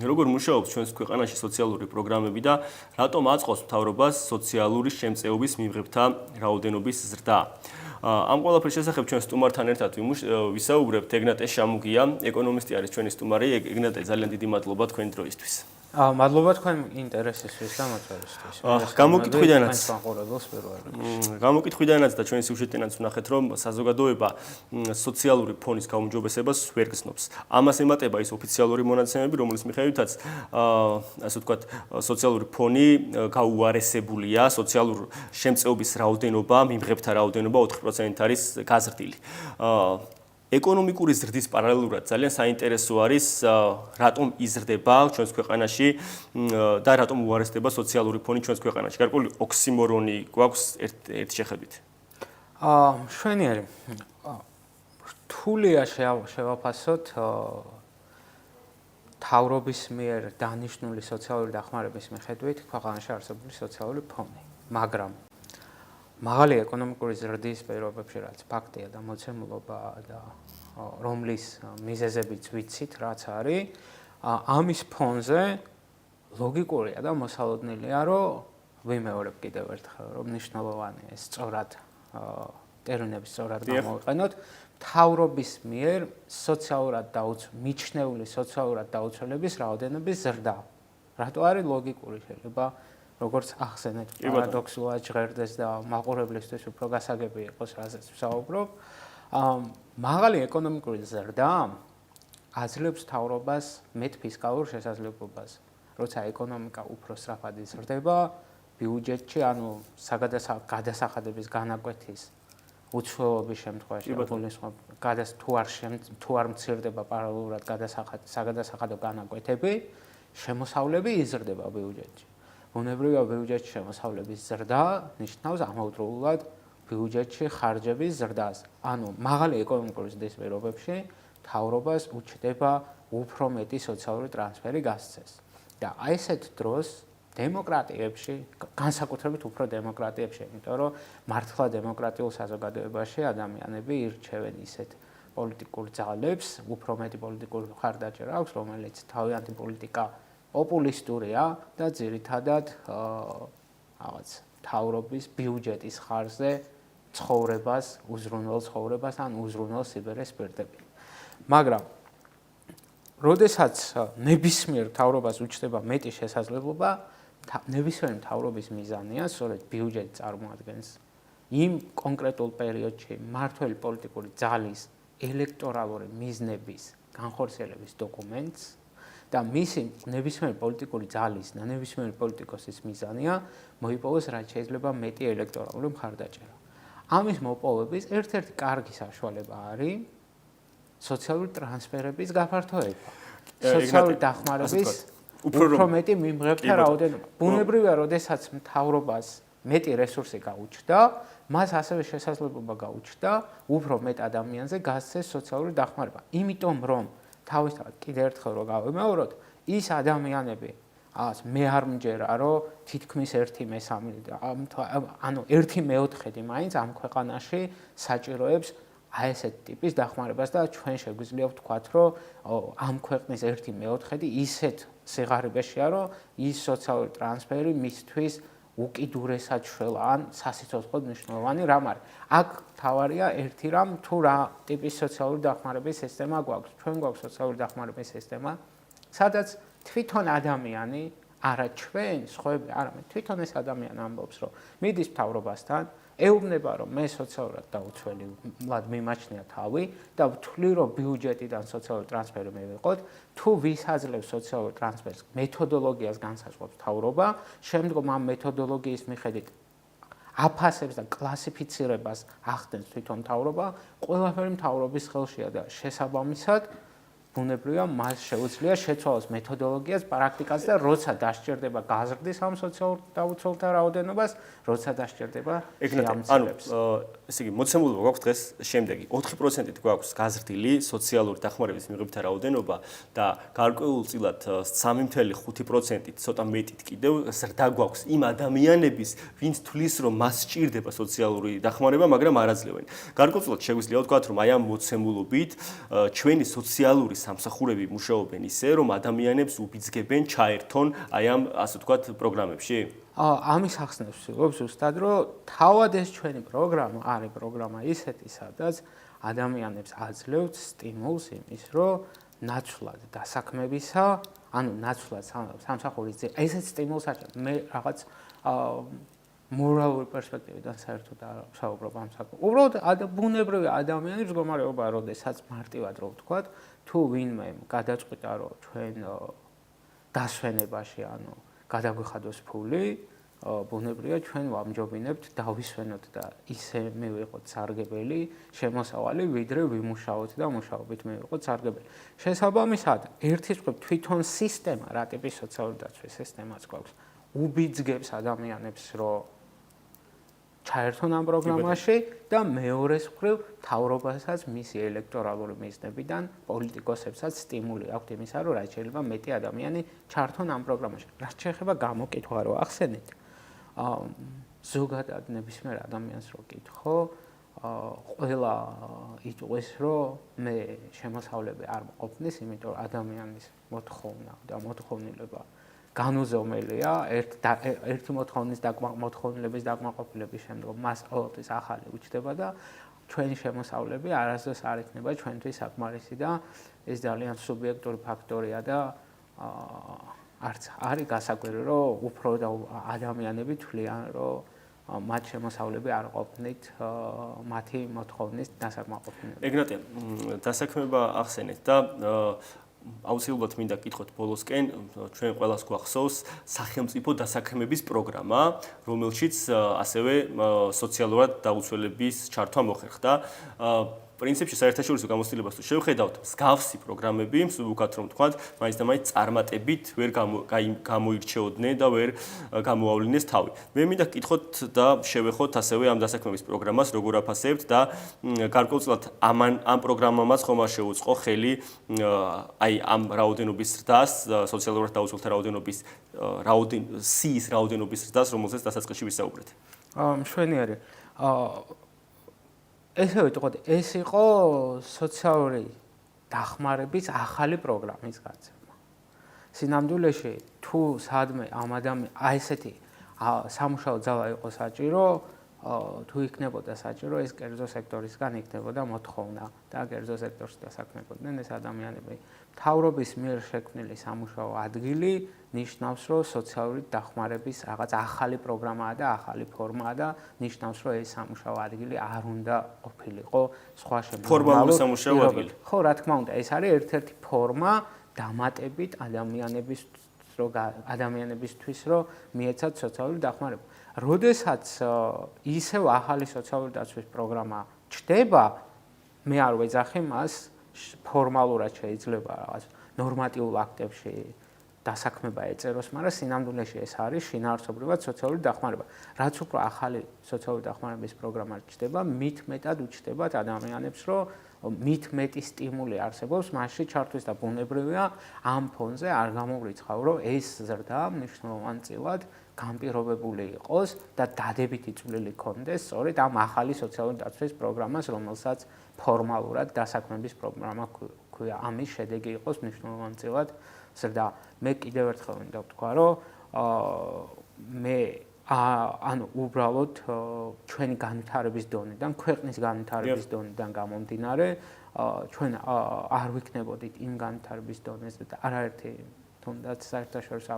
როგორ მუშაობს ჩვენს ქვეყანაში სოციალური პროგრამები და რატომ აწყობს მთავრობას სოციალური შემწეობის მიღებთა რაოდენობის ზრდა? ამ ყველაფრის შესახებ ჩვენ სტუმართან ერთად ვისაუბრებთ. ეგნატე შამუგია, ეკონომისტი არის ჩვენი სტუმარი. ეგნატე, ძალიან დიდი მადლობა თქვენი დროისთვის. მადლობა თქვენ ინტერესისთვის და მოწვევისთვის. გამოკითხვიდანაც და ჩვენი სიუჟეტიდანაც ვნახეთ, რომ საზოგადოება სოციალური ფონის გაუმჯობესებას ვერ გრძნობს. ამას ემატება ის ოფიციალური მონაცემები, რომლის მიხედვითაც ასე ვთქვათ, სოციალური ფონი გაუარესებულია, სოციალურ შემწეობის რაოდენობა, მიმღებთა რაოდენობა 4% არის გაზრდილი. ეკონომიკური ზრდის პარალელურად ძალიან საინტერესო არის რატომ იზრდება ჩვენს ქვეყანაში და რატომ უარესდება სოციალური ფონი ჩვენს ქვეყანაში. გარკვეული ოქსიმორონი გვაქვს ერთ შეხედვით. მშვენიერი. რთულია შევაფასოთ მთავრობის მიერ დანიშნული სოციალური დახმარების მიხედვით ქვეყანაში არსებული სოციალური ფონი, მაგრამ მაღალი ეკონომიკური ზრდის პირობებში რაც ფაქტია და მოცემულობა და რომლის მიზეზებიც ვიცით რაც არის ამის ფონზე ლოგიკურია და მოსალოდნელია რომ ვიმეორებ კიდევ ერთხელ რომ მნიშვნელოვანია სწორად ტერმინების სწორად გამოვიყენოთ მთავრობის მიერ მიჩნეული სოციალურად დაუცველების რაოდენობის ზრდა რატო არის ლოგიკური შეიძლება როგორც ახსენეთ პარადოქსულად ჟღერდეს და მაყურებლისთვის უფრო გასაგები იყოს რაზეც ვსაუბრობ მაღალი ეკონომიკური ზრდა აძლევს მთავრობას მეტ ფისკალურ შესაძლებლობას როცა ეკონომიკა უფრო სწრაფად იზრდება ბიუჯეტში ანუ გადასახადების განაკვეთის უცვლელობის შემთხვევაში თუ არ მცირდება პარალელურად საგადასახადო განაკვეთები შემოსავლები იზრდება ბიუჯეტში ბუნებრივია ბიუჯეტში შემოსავლების ზრდა ნიშნავს ამავდროულად ბიუჯეტში ხარჯების ზრდას. ანუ მაღალი ეკონომიკური ზრდის პირობებში მთავრობას უჩნდება უფრო მეტი სოციალური ტრანსფერი გასცეს. და აი ესეთ დროს დემოკრატიებში, განსაკუთრებით უფრო დემოკრატიებში, იმიტომ რომ მართლა დემოკრატიულ საზოგადოებაში ადამიანები ირჩევენ ისეთ პოლიტიკურ ძალებს, უფრო მეტი პოლიტიკური მხარდაჭერა აქვს, რომელიც თავიანთი პოლიტიკა პოპულისტურია და ძირითადად რაღაც მთავრობის ბიუჯეტის ხარჯზე ცხოვრებას, უზრუნველ ცხოვრებას ან უზრუნველ სიბერეს პირდები. მაგრამ როდესაც ნებისმიერ მთავრობას უჩნდება მეტი შესაძლებლობა, ნებისმიერი მთავრობის მიზანია სწორედ ბიუჯეტი წარმოადგენს იმ კონკრეტულ პერიოდში მმართველი პოლიტიკური ძალის ელექტორალური მიზნების განხორციელების დოკუმენტს და მისი ნებისმიერი პოლიტიკური ძალის და ნებისმიერი პოლიტიკოსის მიზანია მოიპოვოს რაც შეიძლება მეტი ელექტორალური მხარდაჭერა. ამის მოპოვების ერთ-ერთი კარგი საშუალება არის სოციალური ტრანსფერების გაფართოება. სოციალური დახმარების უფრო მეტი მიმღებთა რაოდენობა. ბუნებრივია, როდესაც მთავრობას მეტი რესურსი გაუჩნდა, მას ასევე შესაძლებლობა გაუჩნდა უფრო მეტ ადამიანზე გასცეს სოციალური დახმარება. იმიტომ რომ თავისთავად კიდევ ერთხელ რო გავიმეოროთ, ის ადამიანები მე არ მჯერა რომ თითქმის 1/3 ანუ 1/4 მაინც ამ ქვეყანაში საჭიროებს აი ესეთ ტიპის დახმარებას და ჩვენ შეგვიძლია ვთქვათ რომ ამ ქვეყნის 1/4 ისეთ სიღარიბეშია რომ ის სოციალური ტრანსფერი მისთვის უკიდურესად შველა ან სასიცოცხლოდ მნიშვნელოვანი რამ არის. აქ თავარია ერთი რამ თუ რა ტიპის სოციალური დახმარების სისტემა გვაქვს. ჩვენ გვაქვს სოციალური დახმარების სისტემა, სადაც თვითონ ადამიანი, არა ჩვენ, სხვები, არამედ თვითონ ეს ადამიანი ამბობს, რომ მიდის მთავრობასთან, ეუბნება, რომ მე სოციალურად დაუცველად მიმაჩნია თავი და ვთვლი, რომ ბიუჯეტიდან სოციალური ტრანსფერი მივიღოთ, თუ ვის აძლევს სოციალურ ტრანსფერს მეთოდოლოგიას განსაზღვრავს მთავრობა, შემდგომ ამ მეთოდოლოგიის მიხედვით აფასებს და კლასიფიცირებას ახდენს თვითონ მთავრობა, ყველაფერი მთავრობის ხელშია და შესაბამისად ბუნებრივია მას შეუძლია შეცვალოს მეთოდოლოგიას, პრაქტიკას და როცა დასჭირდება გაზრდის ამ სოციალურ დაუცველთა რაოდენობას, როცა დასჭირდება შეამცირებს. ესე იგი, მოცემულობა გვაქვს დღეს შემდეგი. 4%-ით გვაქვს გაზრდილი სოციალური დახმარების მიღებთა რაოდენობა და გარკვეულწილად 3.5%-ით, ცოტა მეტით კიდევ ზრდა გვაქვს იმ ადამიანების, ვინც თვლის, რომ მას სჭირდება სოციალური დახმარება, მაგრამ არ აძლევენ. გარკვეულწილად შეგვიძლია ვთქვათ, რომ აი ამ მოცემულობით ჩვენი სოციალური სამსახურები მუშაობენ ისე, რომ ადამიანებს უბიძგებენ ჩაერთონ აი ამ ასე ვთქვათ პროგრამებში? ამის ახსნებს ვცდილობ ზუსტად, რომ თავად ეს ჩვენი პროგრამა არის პროგრამა ისეთი, სადაც ადამიანებს აძლევთ სტიმულს იმის, რომ ნაცვლად დასაქმებისა, ანუ ნაცვლად სამსახურის ძიება, ესეც სტიმულს აჩვენებს. მე რაღაც მორალური პერსპექტივიდან საერთოდ არ ვსაუბრობ ამ საკითხზე. უბრალოდ ბუნებრივი ადამიანის მდგომარეობა, როდესაც მარტივად რო ვთქვათ, თუ ვინმე გადაწყვიტა, რომ ჩვენ დასვენებაში, ანუ გადაგვიხადოს ფული, ბუნებრივია ჩვენ ვამჯობინებთ დავისვენოთ და ისე მივიღოთ სარგებელი, შემოსავალი, ვიდრე ვიმუშაოთ და მუშაობით მივიღოთ სარგებელი. შესაბამისად, ერთის მხრივ თვითონ სისტემა, რა ტიპის სოციალური დაცვის სისტემაც გვაქვს, უბიძგებს ადამიანებს, რომ ჩაერთონ ამ პროგრამაში და მეორეს მხრივ მთავრობასაც მისი ელექტორალური მიზნებიდან პოლიტიკოსებსაც სტიმული აქვთ იმისა, რომ რაც შეიძლება მეტი ადამიანი ჩაერთონ ამ პროგრამაში. რაც შეეხება გამოკითხვა, რომ ახსენეთ, ზოგადად ნებისმიერ ადამიანს რო კითხო, ყველა იტყვის, რომ მე შემოსავლები არ მყოფნის, იმიტომ რომ ადამიანის მოთხოვნა და მოთხოვნილება განუზომელია, ერთი მოთხოვნილების დაკმაყოფილების შემდგომ მას ყოველთვის ახალი უჩნდება და ჩვენი შემოსავლები არასდროს არ იქნება ჩვენთვის საკმარისი და ეს ძალიან სუბიექტური ფაქტორია და არც არის გასაკვირი, რომ უფრო და ადამიანები თვლიან, რომ მათ შემოსავლები არ ყოფნით მათი მოთხოვნის დასაკმაყოფილებლად. ეგნატე, დასაქმება ახსენეთ და აუცილებლად მინდა კითხოთ ბოლოსკენ, ჩვენ ყველას გვახსოვს სახელმწიფო დასაქმების პროგრამა, რომელშიც ასევე სოციალურად დაუცველების ჩართვა მოხერხდა. პრინციპში საერთაშორისო გამოცდილებას თუ შევხედავთ, მსგავსი პროგრამები, მსუბუქად რომ ვთქვათ, მაინც და მაინც წარმატებით ვერ გამოირჩეოდნენ და ვერ გამოავლინეს თავი. მე მინდა კითხოთ და შევეხოთ ასევე ამ დასაქმების პროგრამას, როგორ აფასებთ და გარკვეულწილად ამ პროგრამამაც ხომ არ შეუწყო ხელი აი ამ რაოდენობის ზრდას, სოციალურად დაუცველთა რაოდენობის სიის რაოდენობის ზრდას, რომელზეც დასაწყისში ვისაუბრეთ. მშვენიერი. ესე ვიტყოდ, ეს იყო სოციალური დახმარების ახალი პროგრამის გაცემა. სინამდვილეში, თუ სადმე ამ ესეთი სამუშაო ძალა იყო საჭირო, თუ იქნებოდა საჭირო, ეს კერძო სექტორისგან იქნებოდა მოთხოვნა და კერძო სექტორში დასაქმებოდნენ ეს ადამიანები. მთავრობის მიერ შექმნილი სამუშაო ადგილი ნიშნავს, რომ სოციალური დახმარების რაღაც ახალი პროგრამაა და ახალი ფორმაა და ნიშნავს, რომ ეს სამუშაო ადგილი არ უნდა ყოფილიყო სხვა ფორმალური სამუშაო ადგილი. ხო, რა თქმა უნდა, ეს არის ერთ-ერთი ფორმა დამატებით ადამიანებისთვის, რომ მიეცათ სოციალური დახმარება. როდესაც ისევ ახალი სოციალური დაცვის პროგრამა ჩდება, მე არ ვეძახი მას ფორმალურად შეიძლება რაღაც ნორმატიულ აქტებში დასაქმება ეწეროს, მაგრამ სინამდვილეში ეს არის შინაარსობრივად სოციალური დახმარება. რაც უფრო ახალი სოციალური დახმარების პროგრამა ჩდება, მით მეტად უჩნდებათ ადამიანებს, რომ მით მეტი სტიმული არსებობს მასში ჩართვის და ბუნებრივია ამ ფონზე არ გამოვრიცხავ, რომ ეს ზრდა მნიშვნელოვანწილად განპირობებული იყოს და დადებითი წვლილი ჰქონდეს სწორედ ამ ახალი სოციალური დაცვის პროგრამას, რომელსაც ფორმალურად დასაქმების პროგრამა ქვია. ამის შედეგი იყოს მნიშვნელოვანწილად ზრდა. მე კიდევ ერთხელ მინდა ვთქვა, რომ მე ანუ უბრალოდ ჩვენი განვითარების დონიდან, ქვეყნის განვითარების დონიდან გამომდინარე, ჩვენ არ ვიქნებოდით იმ განვითარების დონეზე და არაერთი თუნდაც საერთაშორისო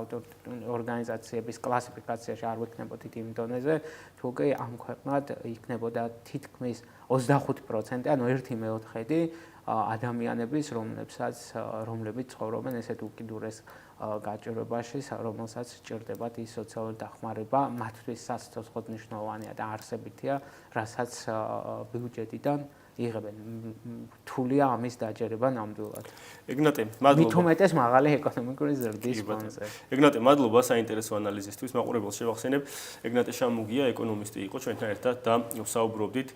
ორგანიზაციების კლასიფიკაციაში არ ვიქნებოდით იმ დონეზე, თუ კი ამ ქვეყნად იქნებოდა თითქმის 25%, ანუ 1/4 ადამიანების, რომლებიც ცხოვრობენ ესეთ უკიდურეს გაჭირვებაში, რომელსაც სჭირდებათ ის სოციალური დახმარება, მათთვის სასიცოცხლოდ მნიშვნელოვანია და არსებითია, რასაც ბიუჯეტიდან იღებენ. რთულია ამის დაჯერება ნამდვილად. ეგნატე, მადლობა. მით უმეტეს მაღალი ეკონომიკური ზრდის ფონზე. ეგნატე, მადლობა საინტერესო ანალიზისთვის. მაყურებელს შევახსენებ, ეგნატე შამუგია, ეკონომისტი იყო ჩვენთან ერთად და ვსაუბრობდით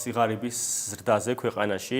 სიღარიბის ზრდაზე ქვეყანაში.